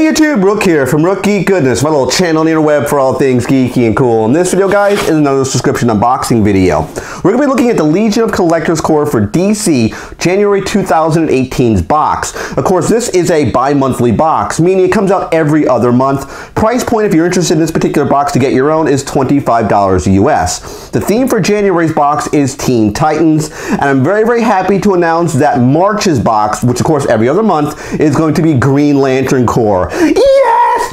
Hey YouTube, Rook here from Rook Geek Goodness, my little channel on the interweb for all things geeky and cool. And this video, guys, is another subscription unboxing video. We're going to be looking at the Legion of Collectors Corps for DC January 2018's box. Of course, this is a bi-monthly box, meaning it comes out every other month. Price point, if you're interested in this particular box to get your own, is $25 US. The theme for January's box is Teen Titans, and I'm very, very happy to announce that March's box, which of course every other month, is going to be Green Lantern Corps. Yes!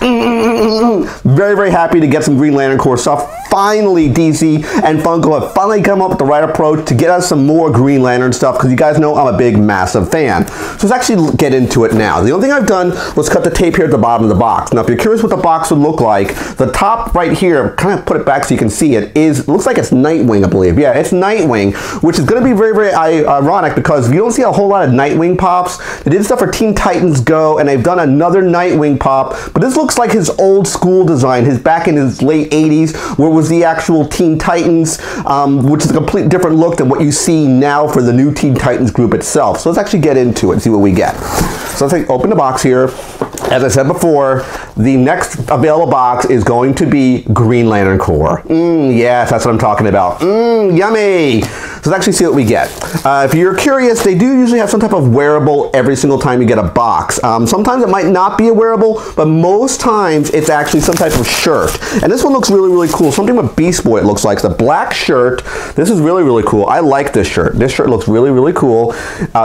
Very, very happy to get some Green Lantern Corps stuff. Finally, DC and Funko have finally come up with the right approach to get us some more Green Lantern stuff, because you guys know I'm a big, massive fan. So let's actually get into it now. The only thing I've done was cut the tape here at the bottom of the box. Now, if you're curious what the box would look like, the top right here, kind of put it back so you can see it, looks like it's Nightwing, I believe. Yeah, it's Nightwing, which is going to be very, very ironic, because you don't see a whole lot of Nightwing pops. They did stuff for Teen Titans Go, and they've done another Nightwing pop, but this looks like his old school design, his back in his late 80s, where it was the actual Teen Titans, which is a completely different look than what you see now for the new Teen Titans group itself. So let's actually get into it and see what we get. So let's open the box here. As I said before, the next available box is going to be Green Lantern Corps. Yes, that's what I'm talking about. Yummy! So let's actually see what we get. If you're curious, they do usually have some type of wearable every single time you get a box. Sometimes it might not be a wearable, but most times it's actually some type of shirt. And this one looks really, really cool. Something with Beast Boy, it looks like. It's a black shirt. This is really, really cool. I like this shirt. This shirt looks really, really cool.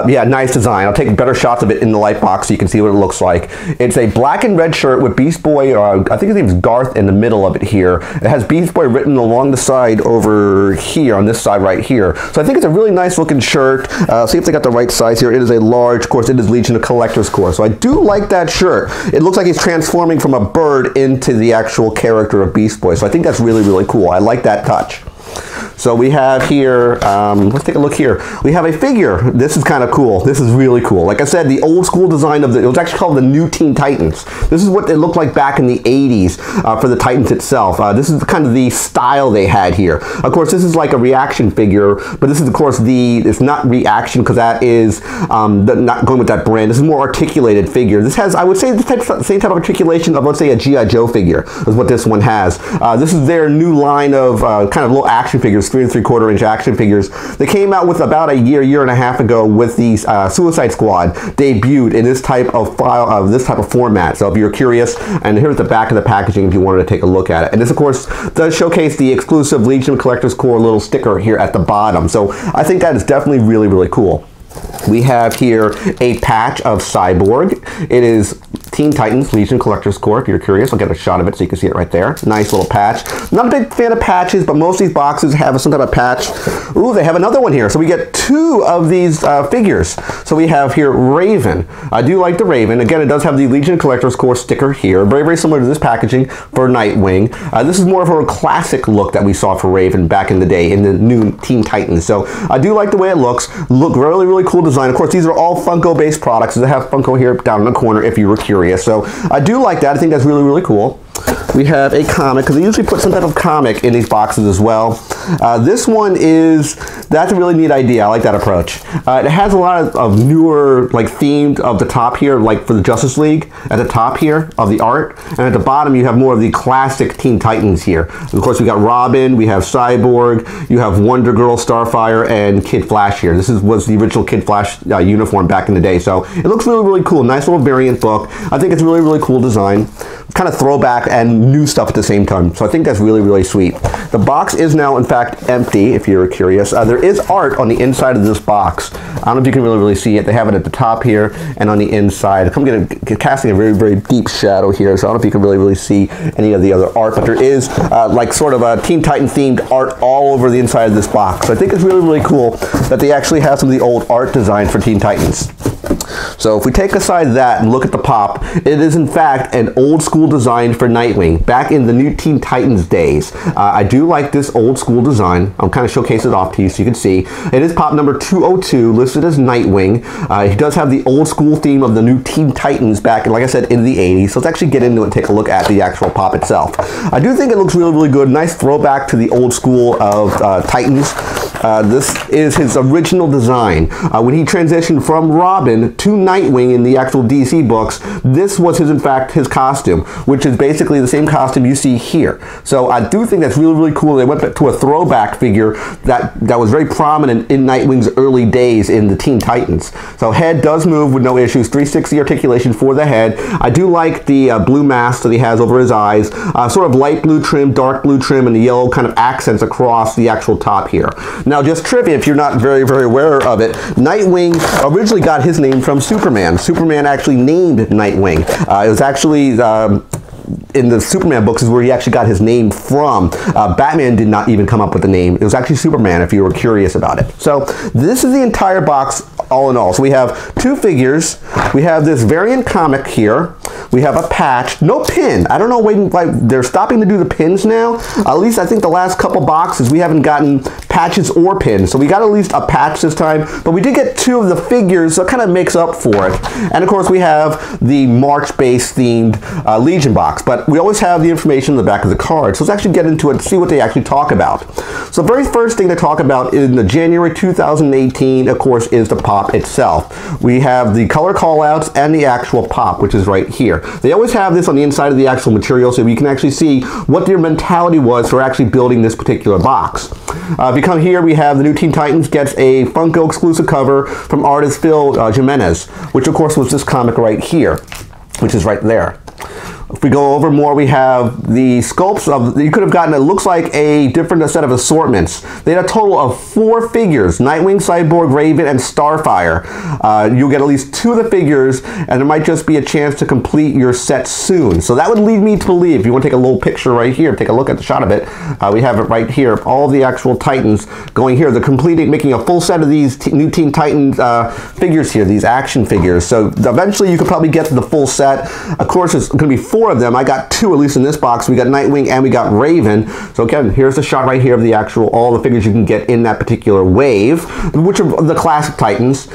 Yeah, nice design. I'll take better shots of it in the light box so you can see what it looks like. It's a black and red shirt with Beast Boy, I think his name is Garth, in the middle of it here. It has Beast Boy written along the side over here, on this side right here. So I think it's a really nice looking shirt. See if they got the right size here. It is a large, of course, it is Legion of Collectors Corps. So I do like that shirt. It looks like he's transforming from a bird into the actual character of Beast Boy. So I think that's really, really cool. I like that touch. So we have here, let's take a look here. We have a figure. This is kind of cool. This is really cool. Like I said, the old school design of it was actually called the New Teen Titans. This is what they looked like back in the 80s for the Titans itself. This is kind of the style they had here. Of course, this is like a reaction figure, but this is, of course, it's not reaction, because that is not going with that brand. This is a more articulated figure. This has, I would say, the same type of articulation of, let's say, a G.I. Joe figure is what this one has. This is their new line of kind of little action figures, 3 3/4 inch action figures. They came out with about a year and a half ago with the Suicide Squad debuted in this type of file, this type of format. So if you're curious, and here's the back of the packaging if you wanted to take a look at it. And this, of course, does showcase the exclusive Legion of Collectors Corps little sticker here at the bottom. So I think that is definitely really, really cool. We have here a patch of Cyborg. It is Teen Titans Legion Collectors Corps. If you're curious, I'll get a shot of it so you can see it right there. Nice little patch. Not a big fan of patches, but most of these boxes have some type of patch. Ooh, they have another one here. So we get 2 of these figures. So we have here Raven. I do like the Raven. Again, it does have the Legion Collectors Corps sticker here. Very, very similar to this packaging for Nightwing. This is more of a classic look that we saw for Raven back in the day in the new Teen Titans. So I do like the way it looks. Look really, really cool design. Of course, these are all Funko-based products. They have Funko here down in the corner if you were curious. So I do like that. I think that's really, really cool. We have a comic, because they usually put some type of comic in these boxes as well. This one that's a really neat idea. I like that approach. It has a lot of newer, like, themed of the top here, like for the Justice League, at the top here of the art. And at the bottom, you have more of the classic Teen Titans here. Of course, we got Robin, we have Cyborg, you have Wonder Girl, Starfire, and Kid Flash here. This was the original Kid Flash uniform back in the day. So it looks really, really cool. Nice little variant book. I think it's a really, really cool design. Kind of throwback and new stuff at the same time. So I think that's really, really sweet. The box is now, in fact, empty, if you're curious. There is art on the inside of this box. I don't know if you can really see it. They have it at the top here and on the inside. I'm casting a very, very deep shadow here, so I don't know if you can really see any of the other art, but there is like sort of a Teen Titan themed art all over the inside of this box. So I think it's really, really cool that they actually have some of the old art designs for Teen Titans. So if we take aside that and look at the pop, it is in fact an old school design for Nightwing back in the new Teen Titans days. I do like this old school design. I'm kind of showcasing it off to you so you can see. It is pop number 202, listed as Nightwing. He does have the old school theme of the new Teen Titans back, like I said, in the 80s. So let's actually get into it and take a look at the actual pop itself. I do think it looks really, really good. Nice throwback to the old school of Titans. This is his original design. When he transitioned from Robin to Nightwing in the actual DC books, this was in fact his costume, which is basically the same costume you see here. So I do think that's really, really cool. They went to a throwback figure that was very prominent in Nightwing's early days in the Teen Titans. So head does move with no issues, 360 articulation for the head. I do like the blue mask that he has over his eyes, sort of light blue trim, dark blue trim, and the yellow kind of accents across the actual top here. Now, just trivia, if you're not very, very aware of it, Nightwing originally got his name from Superman. Superman actually named Nightwing. It was actually in the Superman books is where he actually got his name from. Batman did not even come up with the name. It was actually Superman, if you were curious about it. So this is the entire box all in all. So we have 2 figures. We have this variant comic here. We have a patch, no pin. I don't know why they're stopping to do the pins now. At least I think the last couple boxes we haven't gotten patches or pins. So we got at least a patch this time, but we did get 2 of the figures, so it kind of makes up for it. And of course we have the March-based themed Legion box, but we always have the information in the back of the card. So let's actually get into it and see what they actually talk about. So the very first thing they talk about in the January 2018, of course, is the pop itself. We have the color callouts and the actual pop, which is right here. They always have this on the inside of the actual material, so you can actually see what their mentality was for actually building this particular box. If you come here, we have the new Teen Titans gets a Funko exclusive cover from artist Phil Jimenez, which of course was this comic right here, which is right there. If we go over more, we have the sculpts of, you could have gotten, it looks like a different set of assortments. They had a total of 4 figures, Nightwing, Cyborg, Raven, and Starfire. You'll get at least 2 of the figures, and there might just be a chance to complete your set soon. So that would lead me to believe, if you want to take a little picture right here, take a look at the shot of it, we have it right here, all the actual Titans going here. They're completing, making a full set of these new Teen Titans figures here, these action figures. So eventually you could probably get to the full set. Of course, it's going to be 4 of them. I got 2, at least in this box. We got Nightwing and we got Raven. So again, here's the shot right here of the actual, all the figures you can get in that particular wave, which are the classic Titans.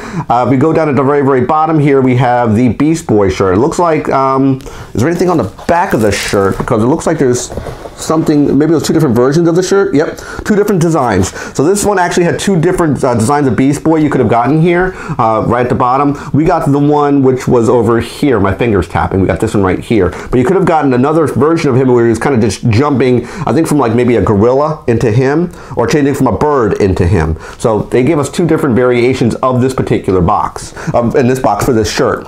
We go down at the very, very bottom here, we have the Beast Boy shirt. It looks like, is there anything on the back of the shirt? Because it looks like there's something, maybe there's 2 different versions of the shirt. Yep, 2 different designs. So this one actually had 2 different designs of Beast Boy you could have gotten here, right at the bottom. We got the one which was over here, my finger's tapping. We got this one right here. But you could have gotten another version of him where he was kind of just jumping, I think from like maybe a gorilla into him, or changing from a bird into him. So they gave us 2 different variations of this particular box, in this box for this shirt.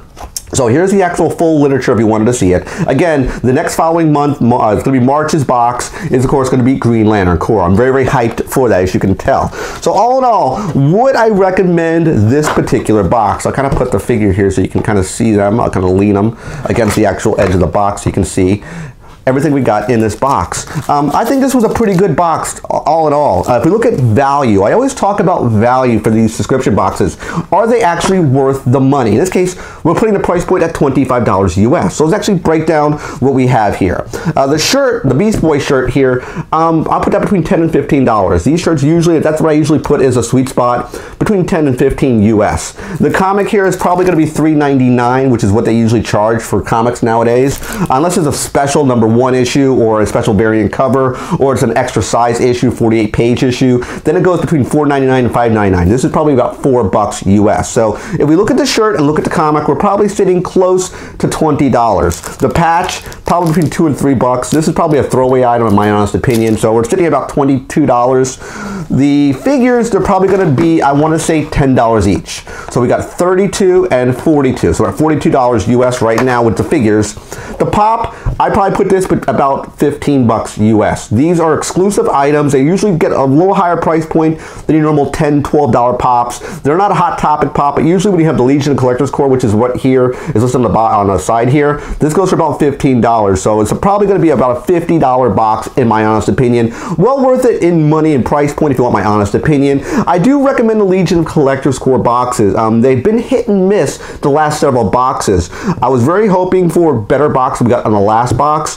So here's the actual full literature if you wanted to see it. Again, the next following month, it's going to be March's box, is of course going to be Green Lantern Corps. I'm very, very hyped for that, as you can tell. So all in all, would I recommend this particular box? I'll kind of put the figure here so you can kind of see them. I'll kind of lean them against the actual edge of the box so you can see everything we got in this box. I think this was a pretty good box all in all. If we look at value, I always talk about value for these subscription boxes. Are they actually worth the money? In this case, we're putting the price point at $25 US. So let's actually break down what we have here. The shirt, the Beast Boy shirt here, I'll put that between $10 and $15. These shirts usually, that's what I usually put as a sweet spot, between $10 and $15 US. The comic here is probably going to be $3.99, which is what they usually charge for comics nowadays, unless it's a special #1 issue or a special variant cover, or it's an extra size issue, 48-page issue. Then it goes between $4.99 and $5.99. This is probably about $4 US. So if we look at the shirt and look at the comic, we're probably sitting close to $20. The patch, probably between $2 and $3. This is probably a throwaway item in my honest opinion. So we're sitting at about $22. The figures, they're probably going to be, I want to say, $10 each. So we got 32 and 42. So we're at $42 US right now with the figures. The pop, I probably put this about $15 US. These are exclusive items. They usually get a little higher price point than your normal $10, $12 pops. They're not a hot topic pop, but usually when you have the Legion of Collectors Corps, which is what here is listed on the side here, this goes for about $15. So it's probably going to be about a $50 box in my honest opinion. Well worth it in money and price point if you want my honest opinion. I do recommend the Legion Legion of Collector's Corp boxes. They've been hit and miss the last several boxes. I was very hoping for better box we got on the last box.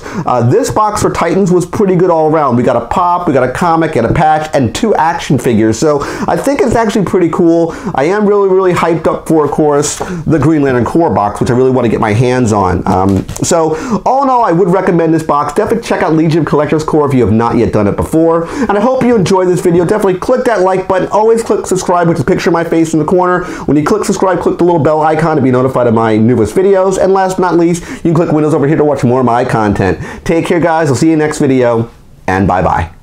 This box for Titans was pretty good all around. We got a pop, we got a comic, and a patch, and 2 action figures. So I think it's actually pretty cool. I am really hyped up for, of course, the Green Lantern Corp box, which I really want to get my hands on. So all in all, I would recommend this box. Definitely check out Legion of Collector's Corp if you have not yet done it before. And I hope you enjoyed this video. Definitely click that like button. Always click subscribe, which is a picture of my face in the corner. When you click subscribe, click the little bell icon to be notified of my newest videos. And last but not least, you can click Windows over here to watch more of my content. Take care, guys. I'll see you next video, and bye-bye.